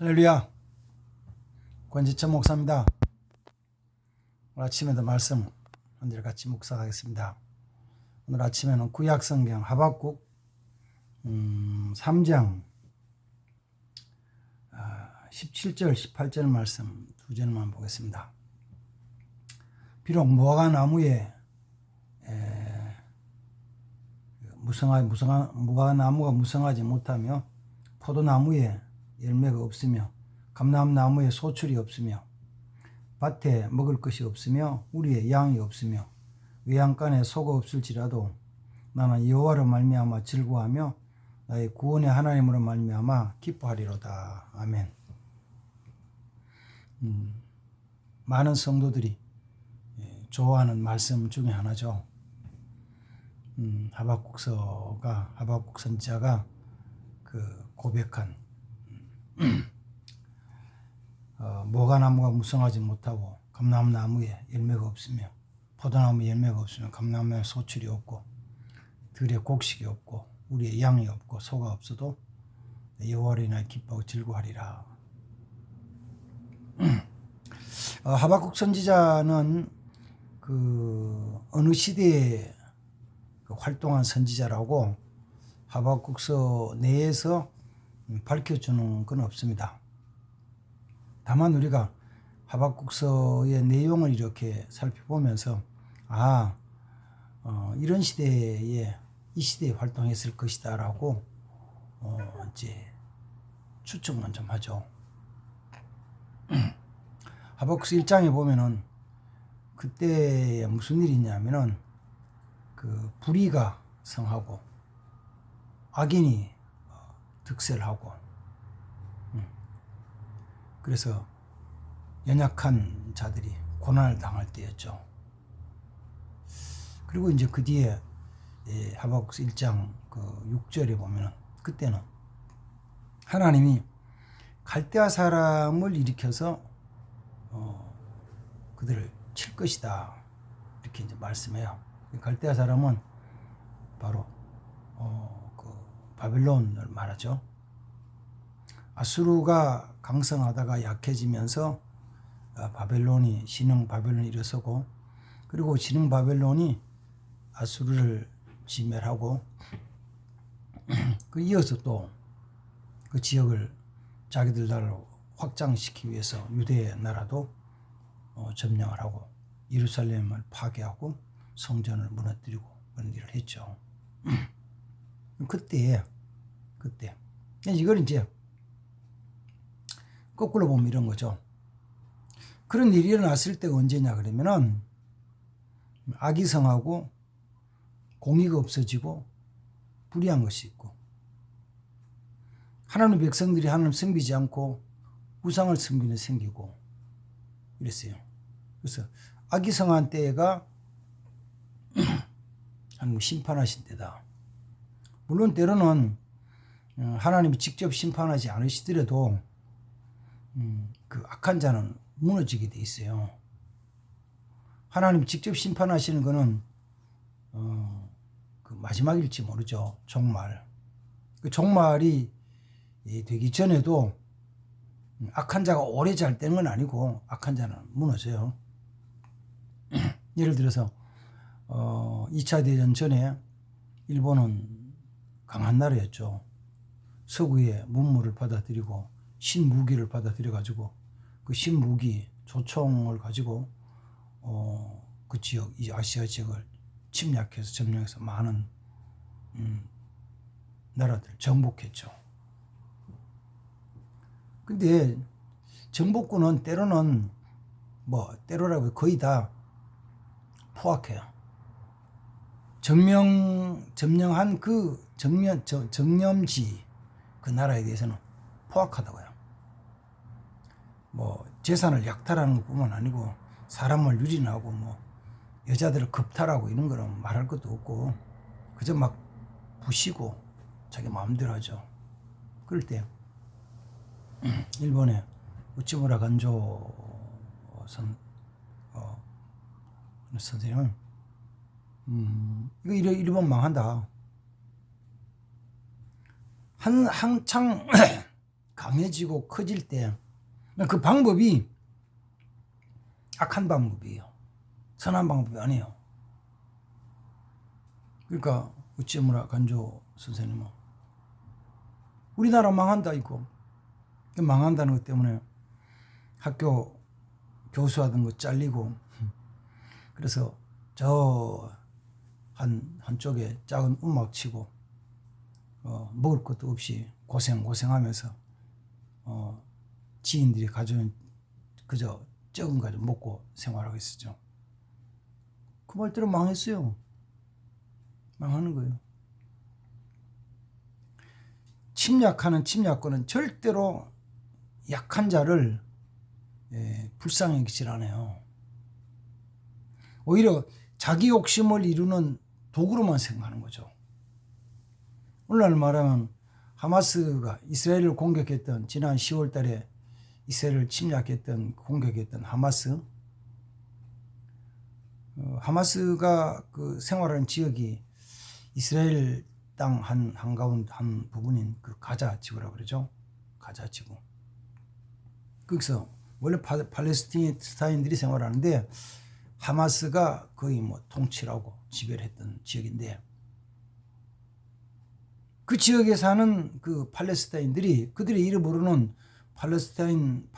할렐루야. 권지천 목사입니다. 오늘 아침에도 말씀 한절 같이 묵상하겠습니다. 오늘 아침에는 구약성경 하박국 3장 17절 18절 말씀 두 절만 보겠습니다. 비록 무화과 나무에 무화과 나무가 무성하지 못하며 포도나무에 열매가 없으며 감람나무에 소출이 없으며 밭에 먹을 것이 없으며 우리의 양이 없으며 외양간에 소가 없을지라도 나는 여호와로 말미암아 즐거워하며 나의 구원의 하나님으로 말미암아 기뻐하리로다. 아멘. 많은 성도들이 좋아하는 말씀 중에 하나죠. 하박국 선지자가 고백한 무화과나무가 무성하지 못하고 감람나무에 열매가 없으며 포도나무에 열매가 없으며 감람나무에 소출이 없고 들에 곡식이 없고 우리의 양이 없고 소가 없어도 여호와를 인하여 기뻐하고 즐거워하리라. 하박국 선지자는 어느 시대에 활동한 선지자라고 하박국서 내에서 밝혀주는 건 없습니다. 다만 우리가 하박국서의 내용을 이렇게 살펴보면서 이런 시대에 이 시대에 활동했을 것이다 라고 이제 추측만 좀 하죠. 하박국서 1장에 보면은 그때 무슨 일이 있냐면은 불의가 성하고 악인이 득세하고 그래서 연약한 자들이 고난을 당할 때였죠. 그리고 이제 그 뒤에 하박국서 1장 6절에 보면은 그때는 하나님이 갈대아 사람을 일으켜서 그들을 칠 것이다 이렇게 이제 말씀해요. 갈대아 사람은 바로 바벨론을 말하죠. 아수르가 강성하다가 약해지면서 신흥 바벨론이 일어서고 그리고 신흥 바벨론이 아수르를 진멸하고 이어서 또 그 지역을 자기들 나라로 확장시키기 위해서 유대 나라도 점령을 하고 예루살렘을 파괴하고 성전을 무너뜨리고 그런 일을 했죠. 그때 이걸 이제 거꾸로 보면 이런 거죠. 그런 일이 일어났을 때가 언제냐 그러면은 악이 성하고 공의가 없어지고 불의한 것이 있고 하나님 백성들이 하나님 섬기지 않고 우상을 섬기는 생기고 이랬어요. 그래서 악이 성한 때가 하나님 심판하신 때다. 물론 때로는 하나님이 직접 심판하지 않으시더라도 그 악한 자는 무너지게 돼 있어요. 하나님 직접 심판하시는 거는 그 마지막일지 모르죠. 종말. 그 종말이 되기 전에도 악한 자가 오래 잘 되는 건 아니고 악한 자는 무너져요. 예를 들어서 2차 대전 전에 일본은 강한 나라였죠. 서구의 문물을 받아들이고 신무기를 받아들여 가지고 그 신무기 조총을 가지고 그 지역 이 아시아 지역을 침략해서 점령해서 많은 나라들 정복했죠. 근데 정복군은 때로는 때로라고 거의 다 포악해요. 점령한 그 정념지 그 나라에 대해서는 포악하다고요. 재산을 약탈하는 것뿐만 아니고 사람을 유린하고 여자들을 겁탈하고 이런 거는 말할 것도 없고 그저 막 부시고 자기 마음대로 하죠. 그럴 때 일본의 우찌무라 간조 선생님은 이거 이러면 망한다. 한창 강해지고 커질 때 그 방법이 악한 방법이에요. 선한 방법이 아니에요. 그러니까 어찌무라 간조 선생님은 우리나라 망한다 이거. 망한다는 것 때문에 학교 교수하던 거 잘리고 그래서 저 한쪽에 작은 움막 치고 먹을 것도 없이 고생하면서 지인들이 가져온 그저 적은 거 가지고 먹고 생활하고 있었죠. 그 말대로 망했어요. 망하는 거예요. 침략하는 침략권은 절대로 약한 자를 불쌍히 여기질 않아요. 오히려 자기 욕심을 이루는 도구로만 생각하는 거죠. 오늘날 말하면 하마스가 이스라엘을 공격했던 지난 10월 달에 이스라엘을 공격했던 하마스가 그 생활하는 지역이 이스라엘 땅 한가운데 한 부분인 그 가자 지구라고 그러죠. 가자 지구. 거기서 원래 팔레스타인들이 생활하는데 하마스가 거의 뭐 통치를 하고 지배를 했던 지역인데 그 지역에 사는 그 팔레스타인들이 그들의 이름 모르는 팔레스타인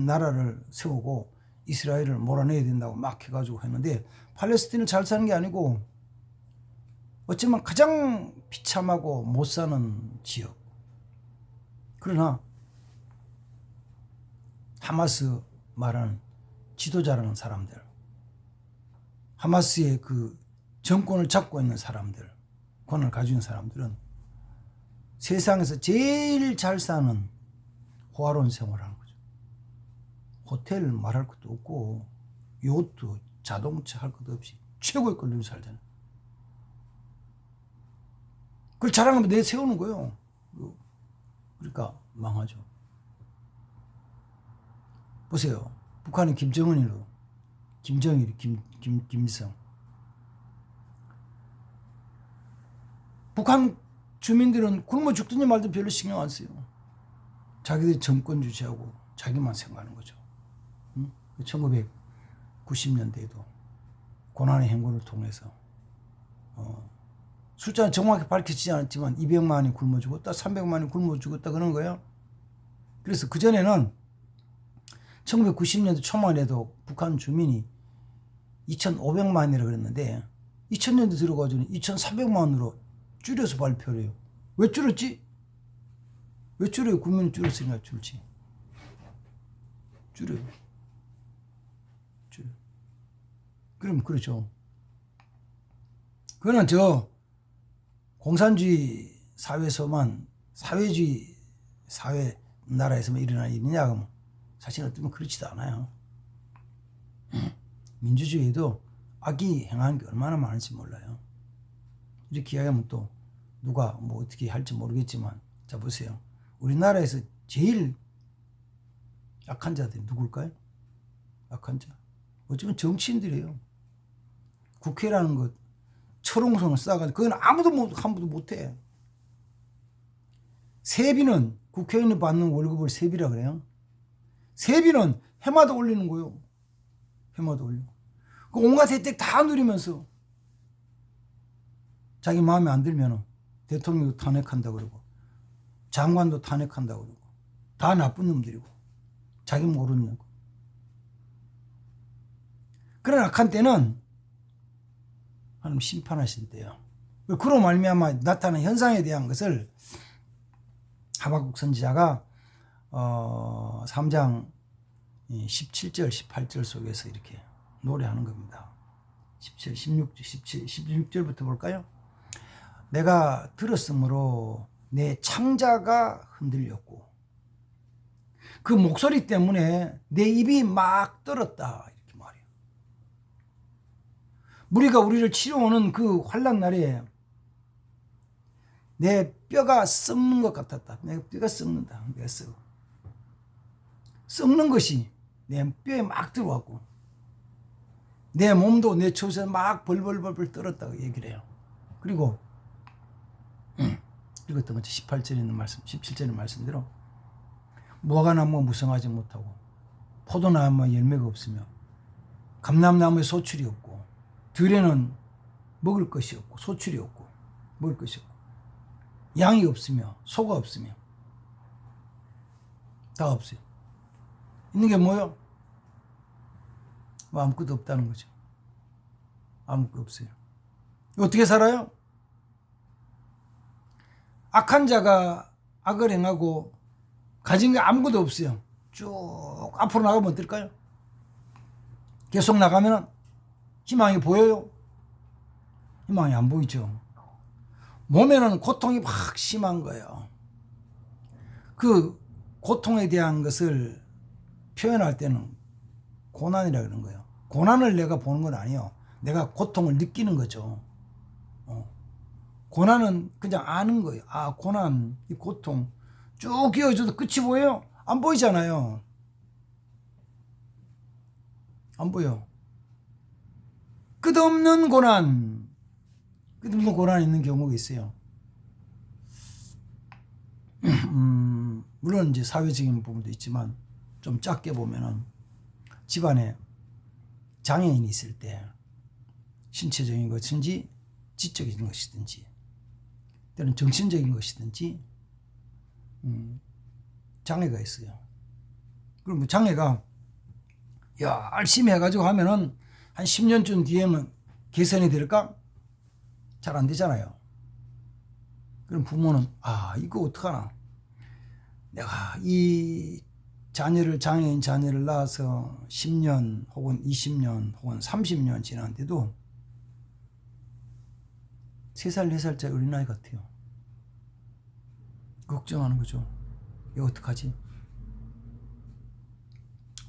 나라를 세우고 이스라엘을 몰아내야 된다고 막 해가지고 했는데 팔레스타인은 잘 사는 게 아니고 어쩌면 가장 비참하고 못 사는 지역. 그러나 하마스 말하는 지도자라는 사람들, 하마스의 그 정권을 잡고 있는 사람들, 권한을 가지고 있는 사람들은 세상에서 제일 잘 사는 호화로운 생활을 하는 거죠. 호텔 말할 것도 없고 요트, 자동차 할 것도 없이 최고의 걸 누리고 살잖아요. 그걸 자랑하면 내세우는 거예요. 그러니까 망하죠. 보세요. 북한의 김정은이로 김정일, 김일성. 북한 주민들은 굶어 죽든지 말든 별로 신경 안 써요. 자기들이 정권 유지하고 자기만 생각하는 거죠. 1990년대에도 고난의 행군을 통해서 숫자는 정확히 밝혀지지 않았지만 200만이 굶어 죽었다, 300만이 굶어 죽었다 그런 거예요. 그래서 그전에는 1990년대 초만 해도 북한 주민이 2,500만이라고 그랬는데 2000년대 들어가지고는 2,400만으로 줄여서 발표를 해요. 왜 줄였지? 왜 줄여요? 국민이 줄였으니까 줄지. 줄여요. 그럼 그렇죠. 그거는 저 공산주의 사회에서만 사회주의 사회 나라에서만 일어나는 일이냐 그러면 사실은 어쩌면 그렇지도 않아요. 민주주의도 악이 행하는 게 얼마나 많은지 몰라요. 이렇게 이야기하면 또 누가 뭐 어떻게 할지 모르겠지만 자 보세요. 우리나라에서 제일 약한 자들이 누굴까요? 약한 자. 어쩌면 정치인들이에요. 국회라는 것 철옹성을 쌓아가지고 그건 아무도 못해. 세비는 국회의원이 받는 월급을 세비라 그래요. 세비는 해마다 올리는 거예요. 해마다 올려. 그 온갖 혜택 다 누리면서 자기 마음에 안 들면 대통령도 탄핵한다 그러고 장관도 탄핵한다 그러고 다 나쁜 놈들이고 자기 모르는 거. 그런 악한 때는 하나님 심판하신대요. 그로 말미암아 나타난 현상에 대한 것을 하박국 선지자가 3장 17절 18절 속에서 이렇게 노래하는 겁니다. 16절부터 볼까요? 내가 들었으므로 내 창자가 흔들렸고 그 목소리 때문에 내 입이 막 떨었다 이렇게 말해요. 무리가 우리를 치러오는 그 환난 날에 내 뼈가 썩는 것 같았다. 내 뼈가 썩는다. 내가 썩는 것이 내 뼈에 막 들어왔고 내 몸도 내 처우에서 막 벌벌벌 떨었다고 얘기를 해요. 그리고 읽었던 것 18절에 있는 말씀, 17절에 있는 말씀대로 무화과나무가 무성하지 못하고 포도나무에 열매가 없으며 감람나무에 소출이 없고 들에는 먹을 것이 없고 소출이 없고 먹을 것이 없고 양이 없으며 소가 없으며 다 없어요. 있는 게 뭐예요? 뭐 아무것도 없다는 거죠. 아무것도 없어요. 어떻게 살아요? 악한 자가 악을 행하고 가진 게 아무것도 없어요. 쭉 앞으로 나가면 어떨까요? 계속 나가면 희망이 보여요? 희망이 안 보이죠. 몸에는 고통이 막 심한 거예요. 그 고통에 대한 것을 표현할 때는 고난이라 그러는 거예요. 고난을 내가 보는 건 아니에요. 내가 고통을 느끼는 거죠. 고난은 그냥 아는 거예요. 아, 고난, 이 고통 쭉 이어져도 끝이 보여요? 안 보이잖아요. 안 보여. 끝없는 고난, 끝없는 고난이 있는 경우가 있어요. 물론 이제 사회적인 부분도 있지만 좀 작게 보면은 집안에 장애인이 있을 때 신체적인 것인지 지적인 것이든지 때는 정신적인 것이든지 장애가 있어요. 그럼 뭐 장애가 열심히 해가지고 하면은 한 10년쯤 뒤에는 개선이 될까? 잘 안 되잖아요. 그럼 부모는 이거 어떡하나? 내가 이 장애인 자녀를 낳아서 10년 혹은 20년 혹은 30년 지났는데도 3살, 4살짜리 어린아이 같아요. 걱정하는 거죠. 이거 어떡하지?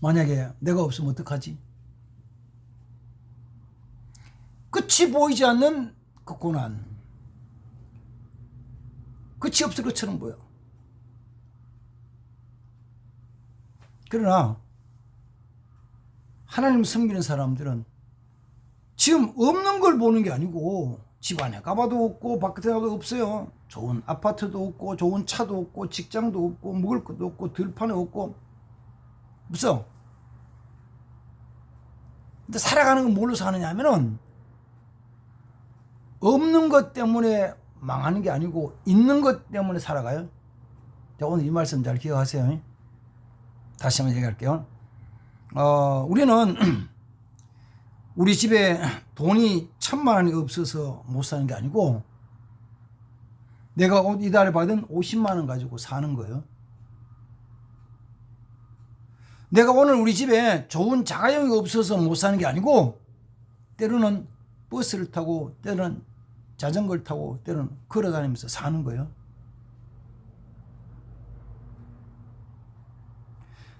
만약에 내가 없으면 어떡하지? 끝이 보이지 않는 그 고난. 끝이 없을 것처럼 보여. 그러나 하나님 섬기는 사람들은 지금 없는 걸 보는 게 아니고 집안에 가봐도 없고 바깥에 가도 없어요. 좋은 아파트도 없고 좋은 차도 없고 직장도 없고 먹을 것도 없고 들판에 없고 없어. 근데 살아가는 건 뭘로 사느냐 하면은 없는 것 때문에 망하는 게 아니고 있는 것 때문에 살아가요. 자, 오늘 이 말씀 잘 기억하세요. 다시 한번 얘기할게요. 우리는 우리 집에 돈이 1,000만 원이 없어서 못 사는 게 아니고 내가 이달에 받은 50만 원 가지고 사는 거예요. 내가 오늘 우리 집에 좋은 자가용이 없어서 못 사는 게 아니고 때로는 버스를 타고 때로는 자전거를 타고 때로는 걸어 다니면서 사는 거예요.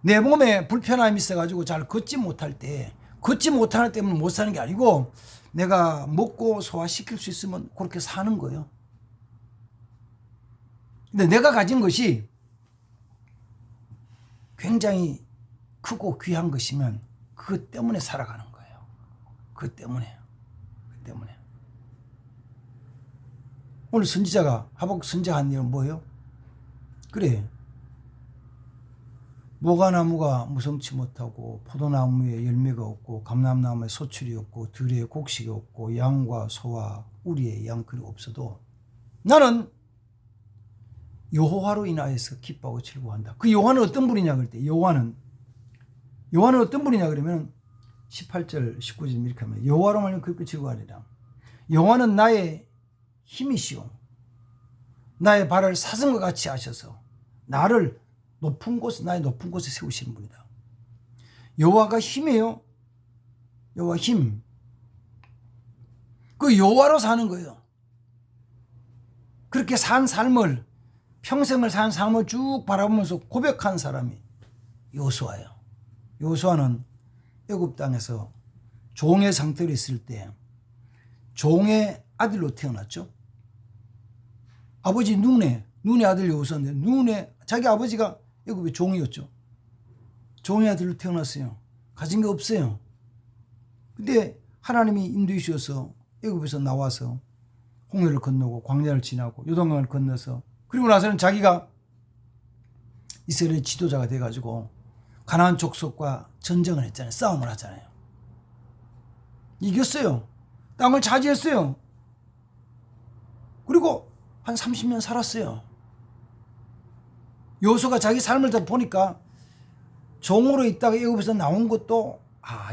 내 몸에 불편함이 있어가지고 잘 걷지 못할 때 걷지 못하는 때문에 못 사는 게 아니고 내가 먹고 소화시킬 수 있으면 그렇게 사는 거예요. 근데 내가 가진 것이 굉장히 크고 귀한 것이면 그것 때문에 살아가는 거예요. 그것 때문에. 오늘 선지자가 하박국 선지자가 한 일은 뭐예요? 그래. 무화과나무가 무성치 못하고 포도나무에 열매가 없고 감람나무에 소출이 없고 들에 곡식이 없고 양과 소와 우리의 양끌이 없어도 나는 여호와로 인하여서 기뻐하고 즐거워한다. 그 여호와는 어떤 분이냐 그럴 때 여호와는 어떤 분이냐 그러면 18절 19절 이렇게 하면 여호와로 말하면 그렇게 즐거워하리라. 여호와는 나의 힘이시오 나의 발을 사슴과 같이 하셔서 나를 나의 높은 곳에 세우시는 분이다. 여호와가 힘이에요. 여호와 힘. 그 여호와로 사는 거예요. 그렇게 산 삶을 평생을 산 삶을 쭉 바라보면서 고백한 사람이 여호수아예요. 여호수아는 애굽 땅에서 종의 상태로 있을 때 종의 아들로 태어났죠. 아버지 눈의 아들 여호수아인데 자기 아버지가 애굽의 종이었죠. 종의 아들로 태어났어요. 가진 게 없어요. 근데 하나님이 인도해 주셔서 애굽에서 나와서 홍해를 건너고 광야를 지나고 요단강을 건너서 그리고 나서는 자기가 이스라엘 지도자가 돼가지고 가나안 족속과 전쟁을 했잖아요. 싸움을 하잖아요. 이겼어요. 땅을 차지했어요. 그리고 한 30년 살았어요. 여호수아가 자기 삶을 다 보니까 종으로 있다가 애굽에서 나온 것도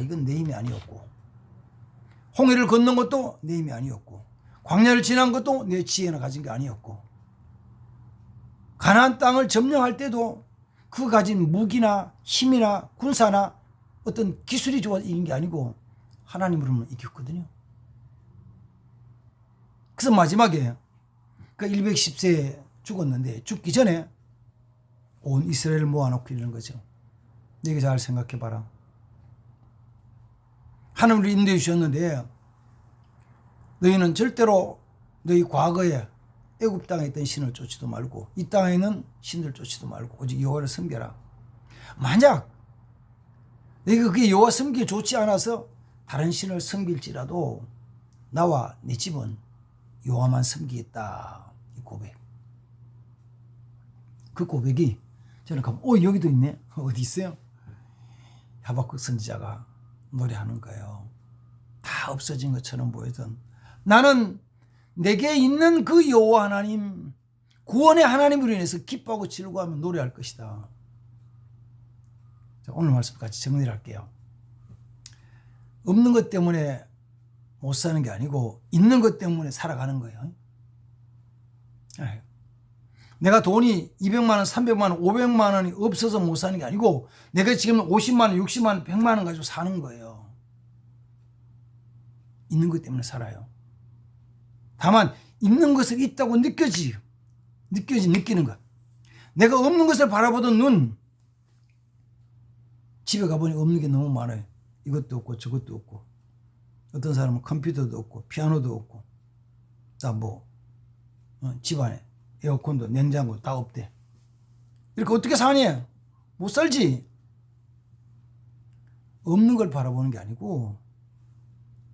이건 내 힘이 아니었고, 홍해를 건넌 것도 내 힘이 아니었고, 광야를 지난 것도 내 지혜나 가진 게 아니었고, 가나안 땅을 점령할 때도 그 가진 무기나 힘이나 군사나 어떤 기술이 좋아 이긴 게 아니고 하나님으로만 이겼거든요. 그래서 마지막에 그 110세에 죽었는데 죽기 전에 온 이스라엘을 모아놓고 이러는 거죠. 너희가 잘 생각해봐라. 하나님을 인도해 주셨는데 너희는 절대로 너희 과거에 애굽 땅에 있던 신을 쫓지도 말고 이 땅에 있는 신들 쫓지도 말고 오직 여호와를 섬겨라. 만약 너희가 그게 여호와 섬기기 좋지 않아서 다른 신을 섬길지라도 나와 내 집은 여호와만 섬기겠다. 이 고백. 그 고백이 저는 가면 여기도 있네. 어디 있어요? 하박국 선지자가 노래하는 거예요. 다 없어진 것처럼 보이던 나는 내게 있는 그 여호와 하나님, 구원의 하나님으로 인해서 기뻐하고 즐거워하며 노래할 것이다. 자, 오늘 말씀 같이 정리를 할게요. 없는 것 때문에 못 사는 게 아니고 있는 것 때문에 살아가는 거예요. 내가 돈이 200만 원, 300만 원, 500만 원이 없어서 못 사는 게 아니고 내가 지금 50만 원, 60만 원, 100만 원 가지고 사는 거예요. 있는 것 때문에 살아요. 다만 있는 것을 있다고 느끼는 것. 내가 없는 것을 바라보던 눈. 집에 가보니 없는 게 너무 많아요. 이것도 없고 저것도 없고. 어떤 사람은 컴퓨터도 없고 피아노도 없고 다 집안에 에어컨도 냉장고 다 없대. 이렇게 어떻게 사니? 못 살지. 없는 걸 바라보는 게 아니고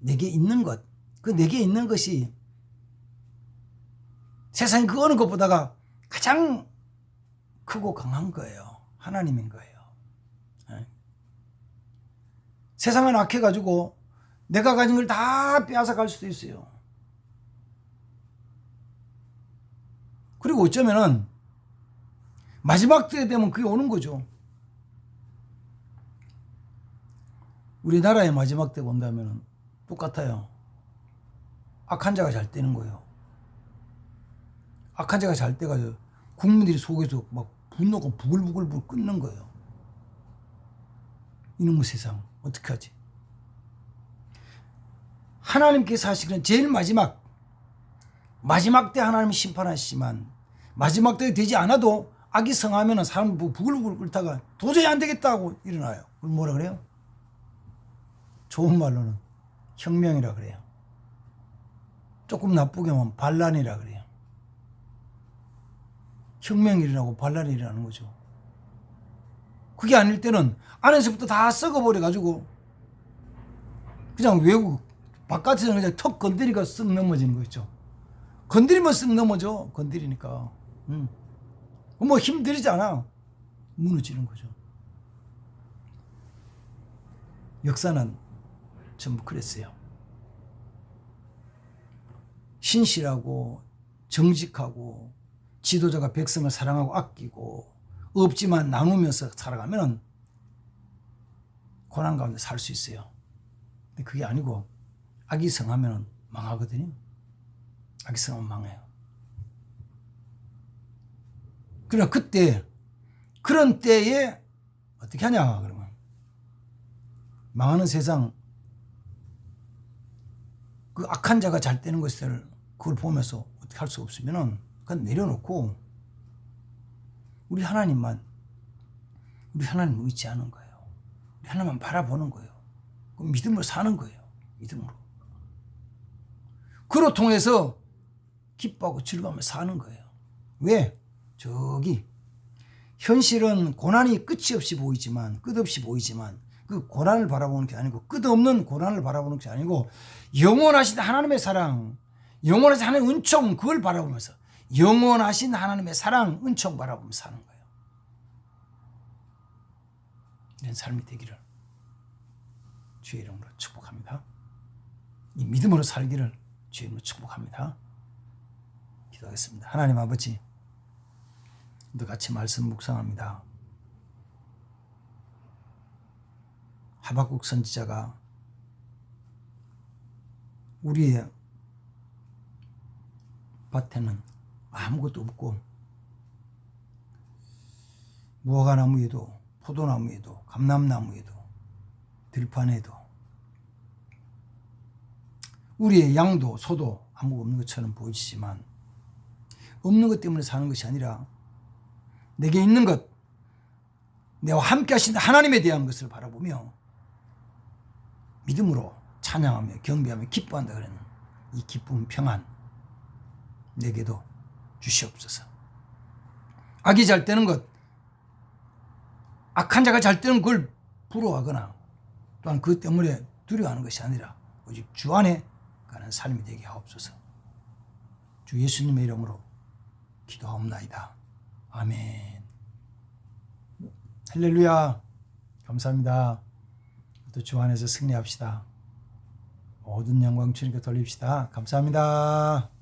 내게 있는 것. 그 내게 있는 것이 세상에 그 어느 것보다가 가장 크고 강한 거예요. 하나님인 거예요. 세상은 악해가지고 내가 가진 걸 다 빼앗아갈 수도 있어요. 그리고 어쩌면은 마지막 때 되면 그게 오는 거죠. 우리나라의 마지막 때 본다면 똑같아요. 악한 자가 잘 되는 거예요. 악한 자가 잘 돼가지고 국민들이 속에서 막 분노가 부글부글 끓는 거예요. 이놈의 세상 어떻게 하지? 하나님께서 하시는 제일 마지막 때 하나님이 심판하시지만 마지막 때 되지 않아도 악이 성하면 사람 부글부글 끓다가 도저히 안 되겠다고 일어나요. 그럼 뭐라 그래요? 좋은 말로는 혁명이라 그래요. 조금 나쁘게 하면 반란이라 그래요. 혁명이 일어나고 반란이 일어나는 거죠. 그게 아닐 때는 안에서부터 다 썩어버려가지고 그냥 외국 바깥에서는 그냥 턱 건드리니까 쓱 넘어지는 거 있죠. 건드리면 쓱 넘어져. 건드리니까. 뭐 힘들지 않아. 무너지는 거죠. 역사는 전부 그랬어요. 신실하고 정직하고 지도자가 백성을 사랑하고 아끼고 없지만 나누면서 살아가면 고난 가운데 살 수 있어요. 근데 그게 아니고 악이 성하면 망하거든요. 악이 성하면 망해요. 그러나 그런 때에 어떻게 하냐 그러면 망하는 세상 그 악한 자가 잘 되는 것을 그걸 보면서 어떻게 할 수 없으면은 그건 내려놓고 우리 하나님을 의지하는 거예요. 우리 하나님만 바라보는 거예요. 믿음으로 사는 거예요. 믿음으로. 그로 통해서 기뻐하고 즐거워하며 사는 거예요. 왜? 저기 현실은 고난이 끝이 없이 보이지만 끝없이 보이지만 그 고난을 바라보는 게 아니고 끝없는 고난을 바라보는 게 아니고 영원하신 하나님의 사랑, 영원하신 하나님의 은총 그걸 바라보면서 영원하신 하나님의 사랑, 은총 바라보면서 사는 거예요. 이런 삶이 되기를 주의 이름으로 축복합니다. 이 믿음으로 살기를 주의 이름으로 축복합니다. 기도하겠습니다. 하나님 아버지, 또 같이 말씀 묵상합니다. 하박국 선지자가 우리의 밭에는 아무것도 없고 무화과나무에도 포도나무에도 감람나무에도 들판에도 우리의 양도 소도 아무것도 없는 것처럼 보이지만 없는 것 때문에 사는 것이 아니라 내게 있는 것, 내와 함께 하신 하나님에 대한 것을 바라보며 믿음으로 찬양하며 경배하며 기뻐한다 그러는 이 기쁨 평안 내게도 주시옵소서. 악이 잘 되는 것, 악한 자가 잘 되는 걸 부러워하거나 또한 그 때문에 두려워하는 것이 아니라 오직 주 안에 가는 삶이 되게 하옵소서. 주 예수님의 이름으로 기도하옵나이다. 아멘. 할렐루야. 감사합니다. 또 주 안에서 승리합시다. 모든 영광 주님께 돌립시다. 감사합니다.